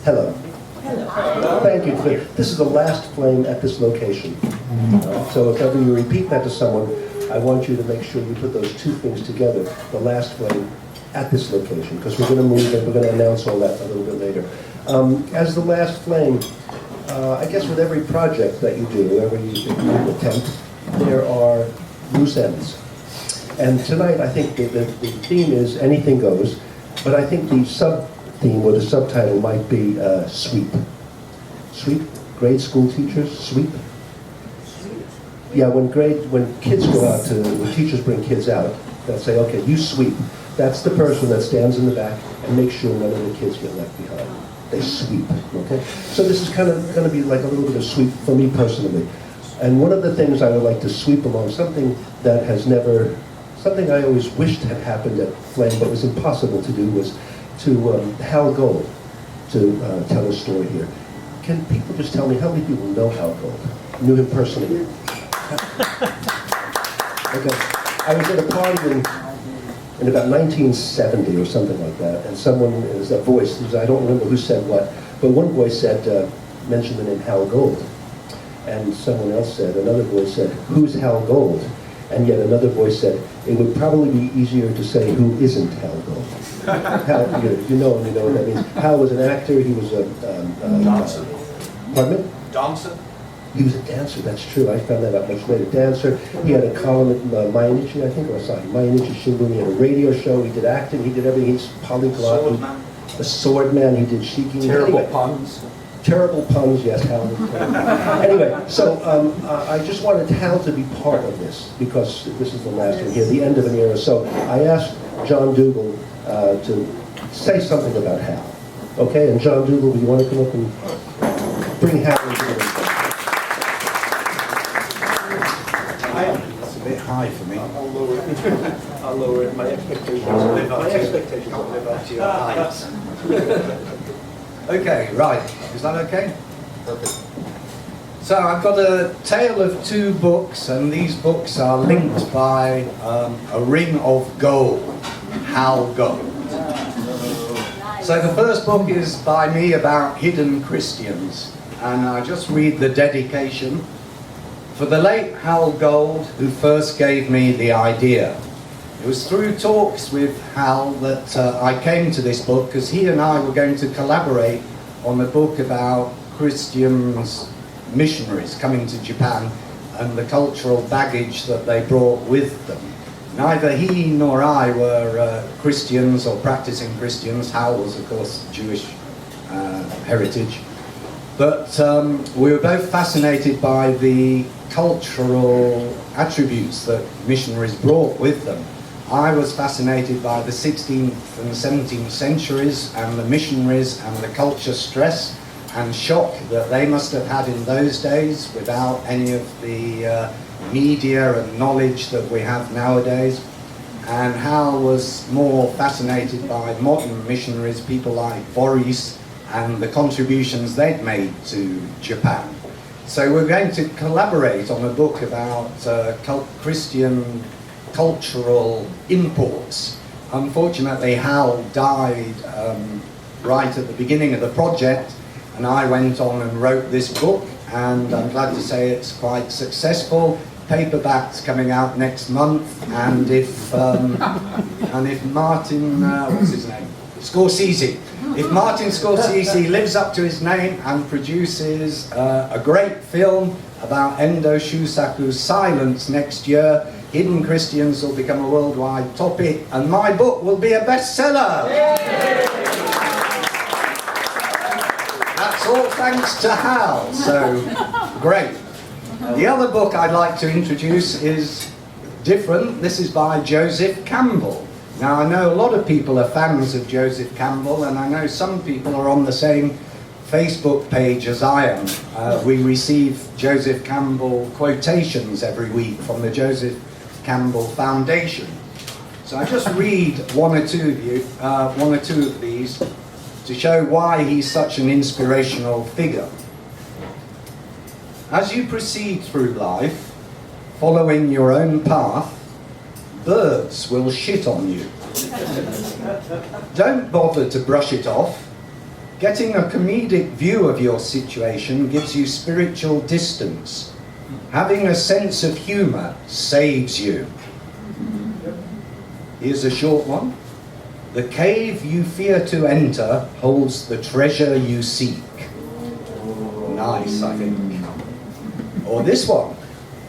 Hello. Hello. Thank you. This is the last flame at this location. So if ever you repeat that to someone, I want you to make sure you put those two things together, the last flame at this location, because we're going to move and we're going to announce all that a little bit later. As the last flame, I guess with every project that you do, every attempt, there are loose ends. And tonight, I think the theme is anything goes, but I think the sub-theme or the subtitle might be sweep. Sweep? Grade school teachers? Sweep? Yeah, when kids go out when teachers bring kids out, they'll say, okay, you sweep. That's the person that stands in the back and makes sure none of the kids get left behind. They sweep, okay? So this is kind of going to be like a little bit of sweep for me personally. And one of the things I would like to sweep along, something I always wished had happened at Flame, but was impossible to do, was to Hal Gold, to tell a story here. Can people just tell me how many people know Hal Gold? Knew him personally? Okay. I was at a party in about 1970 or something like that, and someone, there's a voice, I don't remember who said what, but one voice said, mentioned the name Hal Gold. And someone else said, another voice said, who's Hal Gold? And yet another voice said, it would probably be easier to say who isn't Hal Gold. Hal, you know what that means. Hal was an actor, he was a dancer. Pardon me? Dancer? He was a dancer, that's true. I found that out much later. Dancer. He had a column at Mainichi, I think, or sorry, Mainichi Shimbun. He had a radio show. He did acting. He did everything. He's polyglot. Swordman. A swordman. He did shiking. Terrible puns. Terrible puns, yes, Hal. Anyway, so I just wanted Hal to be part of this because this is the last one here, the end of an era. So I asked John Dougal to say something about Hal. Okay, and John Dougal, do you want to come up and bring Hal into the That's a bit high for me. I'll lower it. I'll lower it. My expectations live up to your heights. Okay, right. Is that okay? So I've got a tale of two books, and these books are linked by a ring of gold, Hal Gold. So the first book is by me about hidden Christians, and I just read the dedication. For the late Hal Gold, who first gave me the idea. It was through talks with Hal that I came to this book, because he and I were going to collaborate on a book about Christians, missionaries coming to Japan and the cultural baggage that they brought with them. Neither he nor I were Christians or practicing Christians. Hal was, of course, Jewish heritage. But we were both fascinated by the cultural attributes that missionaries brought with them. I was fascinated by the 16th and 17th centuries and the missionaries and the culture stress and shock that they must have had in those days without any of the media and knowledge that we have nowadays. And Hal was more fascinated by modern missionaries, people like Boris, and the contributions they'd made to Japan. So we're going to collaborate on a book about Christian cultural imports. Unfortunately, Hal died right at the beginning of the project, and I went on and wrote this book, and I'm glad to say it's quite successful. Paperback's coming out next month, and if Martin, what's his name? Scorsese. If Martin Scorsese lives up to his name and produces a great film about Endo Shusaku's Silence next year, Hidden Christians will become a worldwide topic, and my book will be a bestseller. That's all thanks to Hal, so great. The other book I'd like to introduce is different. This is by Joseph Campbell. Now, I know a lot of people are fans of Joseph Campbell, and I know some people are on the same Facebook page as I am. We receive Joseph Campbell quotations every week from the Joseph Campbell Foundation. So I just read one or two of these to show why he's such an inspirational figure. As you proceed through life, following your own path, birds will shit on you. Don't bother to brush it off. Getting a comedic view of your situation gives you spiritual distance. Having a sense of humour saves you. Here's a short one. The cave you fear to enter holds the treasure you seek. Nice, I think. Or this one.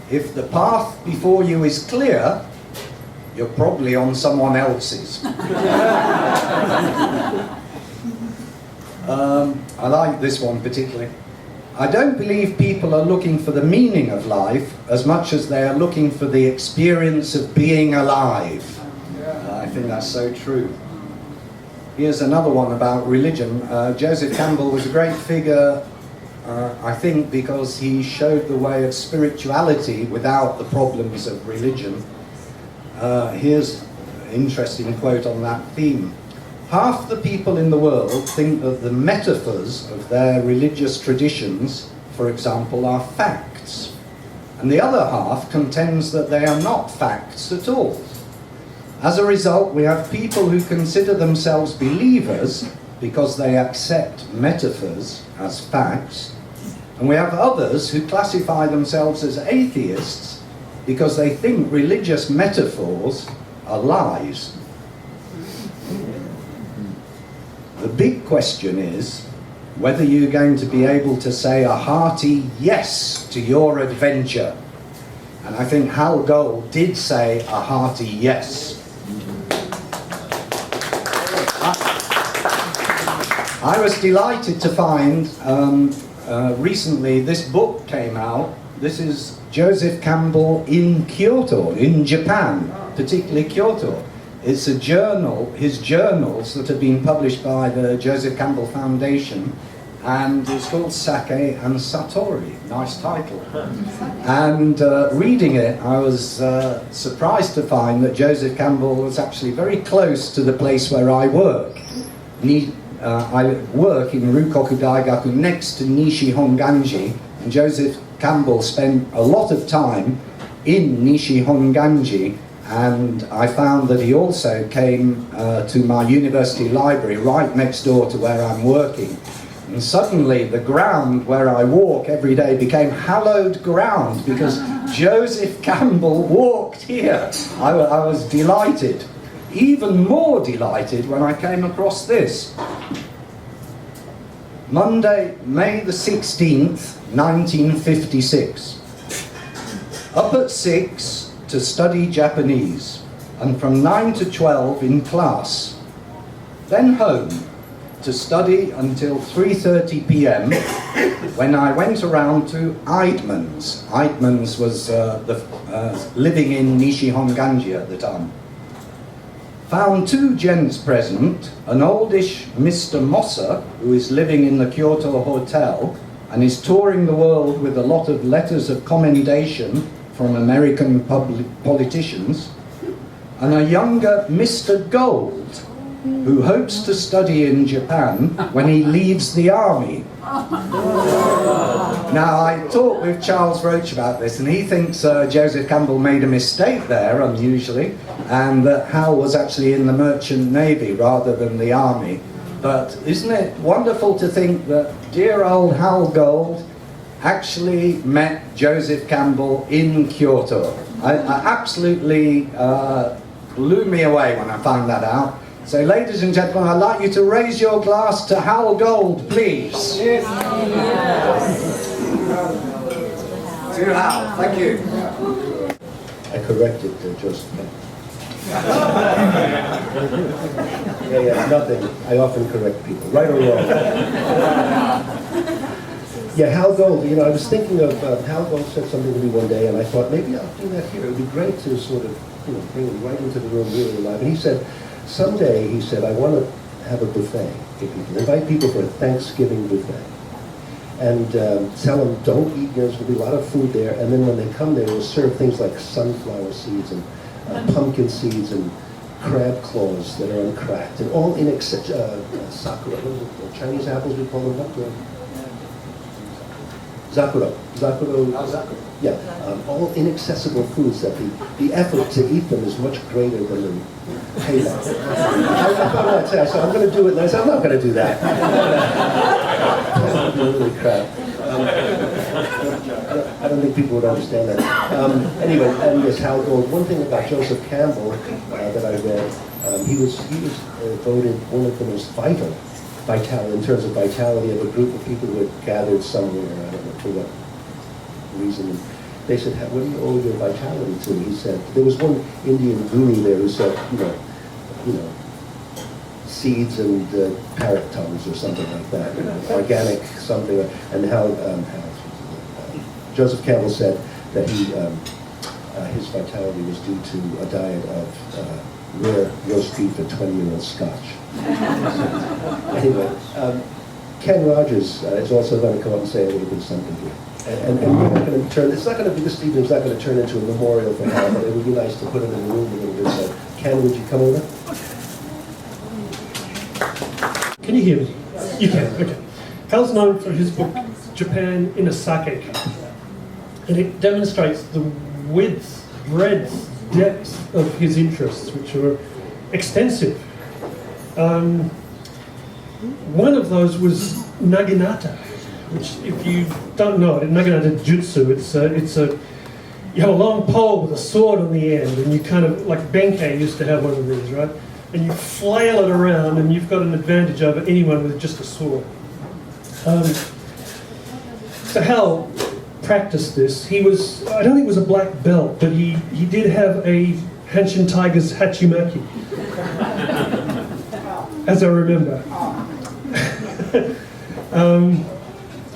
If the path before you is clear, you're probably on someone else's. I like this one particularly. I don't believe people are looking for the meaning of life as much as they are looking for the experience of being alive. I think that's so true. Here's another one about religion. Joseph Campbell was a great figure, I think, because he showed the way of spirituality without the problems of religion. Here's an interesting quote on that theme. Half the people in the world think that the metaphors of their religious traditions, for example, are facts, and the other half contends that they are not facts at all. As a result, we have people who consider themselves believers because they accept metaphors as facts, and we have others who classify themselves as atheists because they think religious metaphors are lies. The big question is whether you're going to be able to say a hearty yes to your adventure. And I think Hal Gold did say a hearty yes. I was delighted to find recently this book came out. This is Joseph Campbell in Kyoto, in Japan, particularly Kyoto. It's a journal, his journals that have been published by the Joseph Campbell Foundation, and it's called Sake and Satori. Nice title. And reading it, I was surprised to find that Joseph Campbell was actually very close to the place where I work. I work in Rukoku Daigaku next to Nishi Honganji, and Joseph Campbell spent a lot of time in Nishi Honganji, and I found that he also came to my university library right next door to where I'm working. And suddenly the ground where I walk every day became hallowed ground because Joseph Campbell walked here. I was delighted. Even more delighted when I came across this. Monday, May the 16th, 1956. Up at 6 to study Japanese, and from 9 to 12 in class. Then home to study until 3:30 p.m. when I went around to Eidman's. Eidman's was living in Nishi Honganji at the time. Found two gents present, an oldish Mr. Mossa, who is living in the Kyoto hotel and is touring the world with a lot of letters of commendation from American politicians, and a younger Mr. Gold, who hopes to study in Japan when he leaves the army. Now, I talked with Charles Roach about this, and he thinks Joseph Campbell made a mistake there, unusually, and that Hal was actually in the Merchant Navy rather than the army. But isn't it wonderful to think that dear old Hal Gold actually met Joseph Campbell in Kyoto? I absolutely blew me away when I found that out. So, ladies and gentlemen, I'd like you to raise your glass to Hal Gold, please. Yes. To Hal, thank you. I corrected Joseph. Yeah, nothing. I often correct people, right or wrong. Yeah, Hal Gold, I was thinking of, Hal Gold said something to me one day, and I thought, maybe I'll do that here. It would be great to sort of, bring him right into the room, really alive. And he said, someday, he said, I want to have a buffet for people. Invite people for a Thanksgiving buffet. And tell them, don't eat, there's going to be a lot of food there. And then when they come there, we'll serve things like sunflower seeds and pumpkin seeds and crab claws that are uncracked. And all in sakura, Chinese apples, we call them what? Zakuro. Zakuro. Zakuro. Yeah, all inaccessible foods that the effort to eat them is much greater than the payback. I thought I'd say, so I'm going to do it, and I said, I'm not going to do that. Holy crap. I don't think people would understand that. Anyway, and yes, Hal Gold. One thing about Joseph Campbell that I read, he was voted one of the most vital in terms of vitality of a group of people who had gathered somewhere. I don't know for what reason. And they said, "What do you owe your vitality to?" He said, there was one Indian guru there who said, you know, seeds and parrot tongues or something like that, organic something. And Joseph Campbell said that his vitality was due to a diet of rare roast beef and 20-year-old scotch. Anyway, Ken Rogers is also going to come up and say a little bit of something here. And we're not going to turn, it's not going to be, this evening's not going to turn into a memorial for Hal, but it would be nice to put it in the room a little bit. So, Ken, would you come over? Can you hear me? You can, okay. Hal's known for his book, Japan in a Sake Cup. And it demonstrates the width, breadth, depth of his interests, which are extensive. One of those was naginata, which, if you don't know it, naginata jutsu, you have a long pole with a sword on the end, and you kind of, like Benkei used to have one of these, right? And you flail it around, and you've got an advantage over anyone with just a sword. So Hal practiced this. I don't think he was a black belt, but he did have a Hanshin Tigers Hachimaki, as I remember.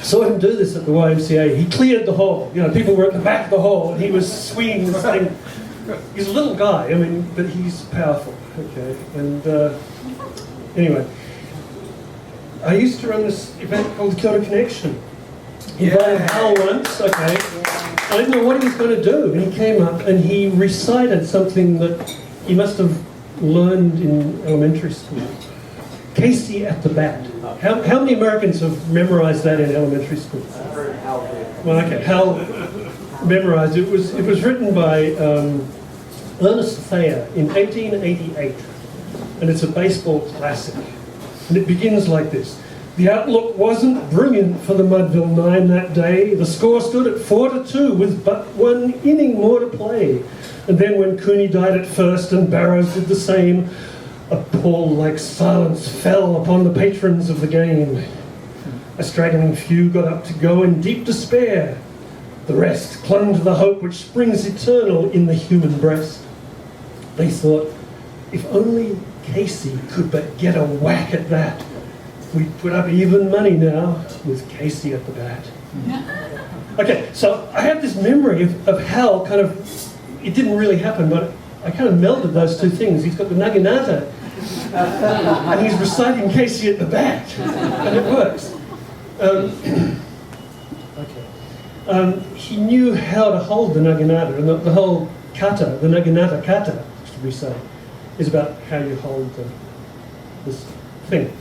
Saw him do this at the YMCA. He cleared the hall. You know, people were at the back of the hall, and he was swinging this thing. He's a little guy, I mean, but he's powerful. Okay, and anyway, I used to run this event called the Kyoto Connection. Invited Hal once, okay. I didn't know what he was going to do, and he came up and he recited something that he must have learned in elementary school. Casey at the bat. How many Americans have memorized that in elementary school? Well, okay, Hal memorized it. It was written by Ernest Thayer in 1888, and it's a baseball classic. And it begins like this. The outlook wasn't brilliant for the Mudville Nine that day. The score stood at 4-2 with but one inning more to play. And then when Cooney died at first and Barrows did the same, a pall-like silence fell upon the patrons of the game. A straggling few got up to go in deep despair. The rest clung to the hope which springs eternal in the human breast. They thought, if only Casey could but get a whack at that, we'd put up even money now with Casey at the bat. Okay, so I have this memory of Hal kind of, it didn't really happen, but I kind of melded those two things. He's got the naginata, and he's reciting Casey at the bat, and it works. He knew how to hold the naginata, and the whole kata, the naginata kata, should we say, is about how you hold this thing.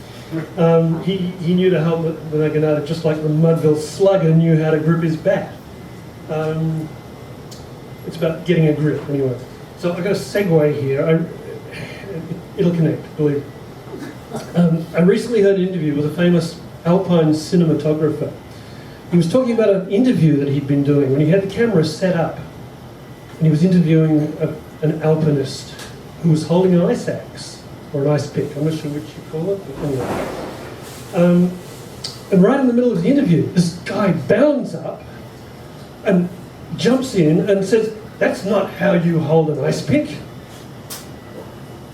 He knew to hold the naginata just like the Mudville slugger knew how to grip his bat. It's about getting a grip, anyway. So I've got a segue here. It'll connect, believe me. I recently heard an interview with a famous Alpine cinematographer. He was talking about an interview that he'd been doing when he had the camera set up. And he was interviewing an alpinist who was holding an ice axe, or an ice pick, I'm not sure which you call it. But anyway. And right in the middle of the interview, this guy bounds up and jumps in and says, "That's not how you hold an ice pick."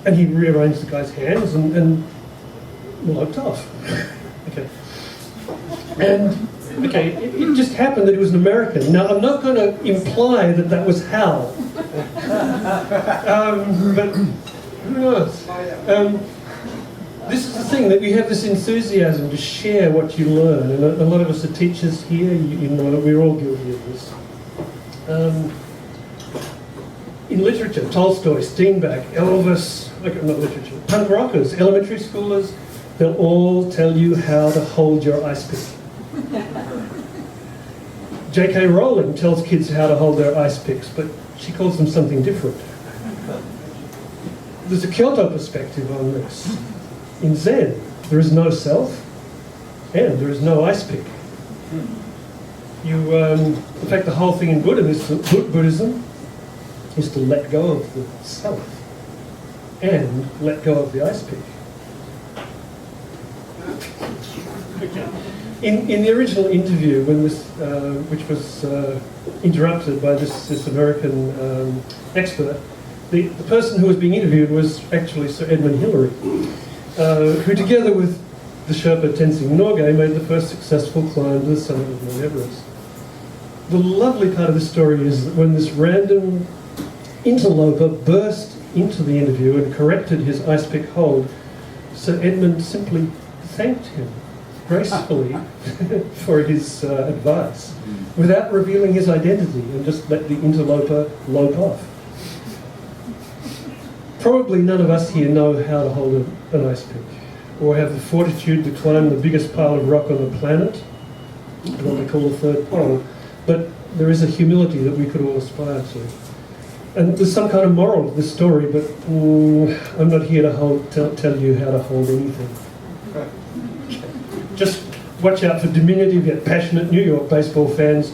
And he rearranged the guy's hands and loped off. Okay. And, okay, it just happened that he was an American. Now, I'm not going to imply that that was Hal. But who knows? This is the thing, that we have this enthusiasm to share what you learn. And a lot of us are teachers here, you know that we're all guilty of this. In literature, Tolstoy, Steinbeck, Elvis, not literature, punk rockers, elementary schoolers, they'll all tell you how to hold your ice pick. J.K. Rowling tells kids how to hold their ice picks, but she calls them something different. There's a Kyoto perspective on this. In Zen, there is no self, and there is no ice pick. In fact, the whole thing in Buddhism is to let go of the self and let go of the ice pick. In the original interview, when this, which was interrupted by this American expert, the person who was being interviewed was actually Sir Edmund Hillary, who together with the Sherpa Tenzing Norgay made the first successful climb to the summit of Mount Everest. The lovely part of the story is that when this random interloper burst into the interview and corrected his ice pick hold, Sir Edmund simply thanked him gracefully for his advice, without revealing his identity, and just let the interloper lope off. Probably none of us here know how to hold an ice pick, or have the fortitude to climb the biggest pile of rock on the planet, what we call the third pole, but there is a humility that we could all aspire to. And there's some kind of moral to this story, but I'm not here to tell you how to hold anything. Just watch out for diminutive yet passionate New York baseball fans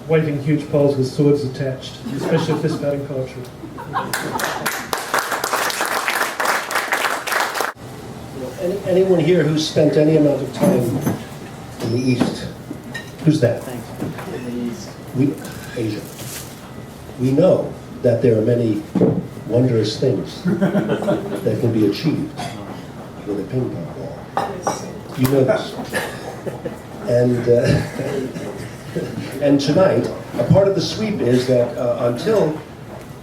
waving huge poles with swords attached, especially if they're spouting poetry. Anyone here who's spent any amount of time in the East? Who's that? Asia. We know that there are many wondrous things that can be achieved with a ping pong ball. You know this. And tonight, a part of the sweep is that until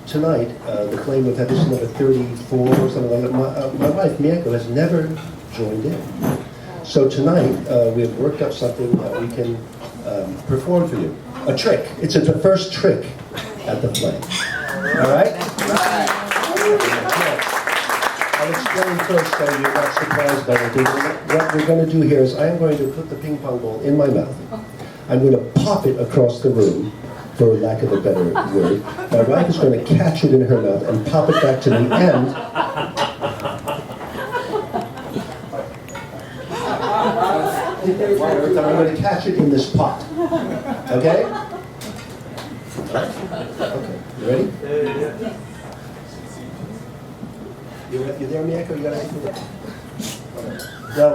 tonight, the claim of this number 34 or something like that, my wife, Mieko, has never joined in. So tonight, we have worked up something that we can perform for you. A trick. It's the first trick at the flame. All right? I'll explain first so you're not surprised by anything. What we're going to do here is I'm going to put the ping pong ball in my mouth. I'm going to pop it across the room, for lack of a better word. My wife is going to catch it in her mouth and pop it back to me, and I'm going to catch it in this pot. Okay? Okay. You ready? You there, Mieko? You got anything to Now,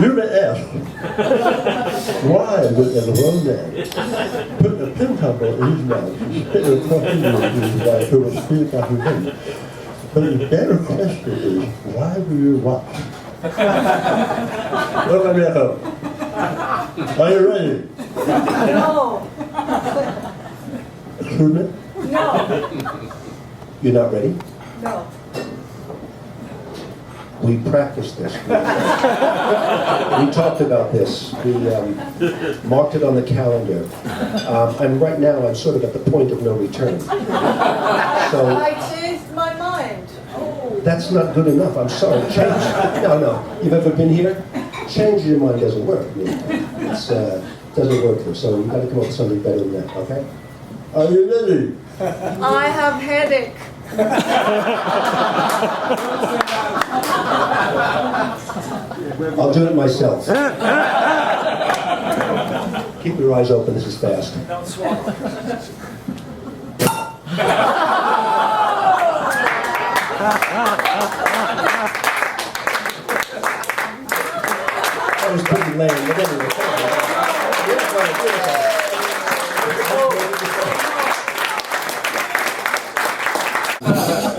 you're going to ask, why would a grown man put a pin ball in his mouth and spit it across his wife who will speak about his name? But the better question is, why will you watch? Look at Mieko. Are you ready? No. Excuse me? No. You're not ready? No. We practiced this. We talked about this. We marked it on the calendar. And right now I'm sort of at the point of no return. So I changed my mind. Oh. that's not good enough. I'm sorry. Change. No. You've ever been here? Changing your mind doesn't work. It doesn't work here. So you've got to come up with something better than that, okay? Are you ready? I have headache. I'll do it myself. Keep your eyes open, this is fast. That was pretty lame, but anyway.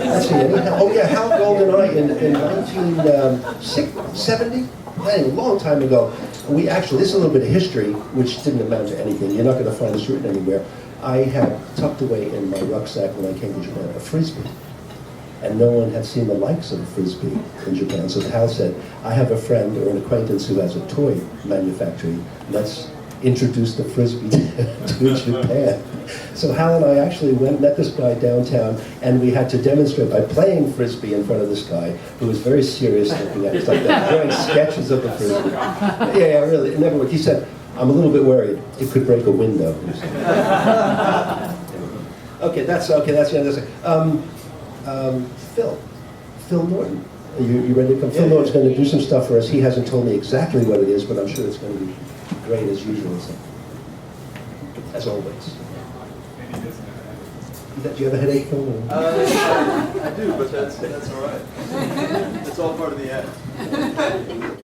Let's see, oh yeah, Hal Gold and I in 1970, a long time ago, we actually, this is a little bit of history, which didn't amount to anything. You're not going to find this written anywhere. I had tucked away in my rucksack when I came to Japan a Frisbee. And no one had seen the likes of a Frisbee in Japan. So Hal said, I have a friend or an acquaintance who has a toy manufacturing. Let's introduce the Frisbee to Japan. So Hal and I actually went and met this guy downtown, and we had to demonstrate by playing Frisbee in front of this guy who was very serious looking at us like that, drawing sketches of the Frisbee. Yeah, really, it never worked. He said, I'm a little bit worried. It could break a window. Okay, that's the end of this. Phil Norton. You ready to come? Phil Norton's going to do some stuff for us. He hasn't told me exactly what it is, but I'm sure it's going to be great as usual. So, as always. Do you have a headache, Phil? I do, but that's all right. It's all part of the act.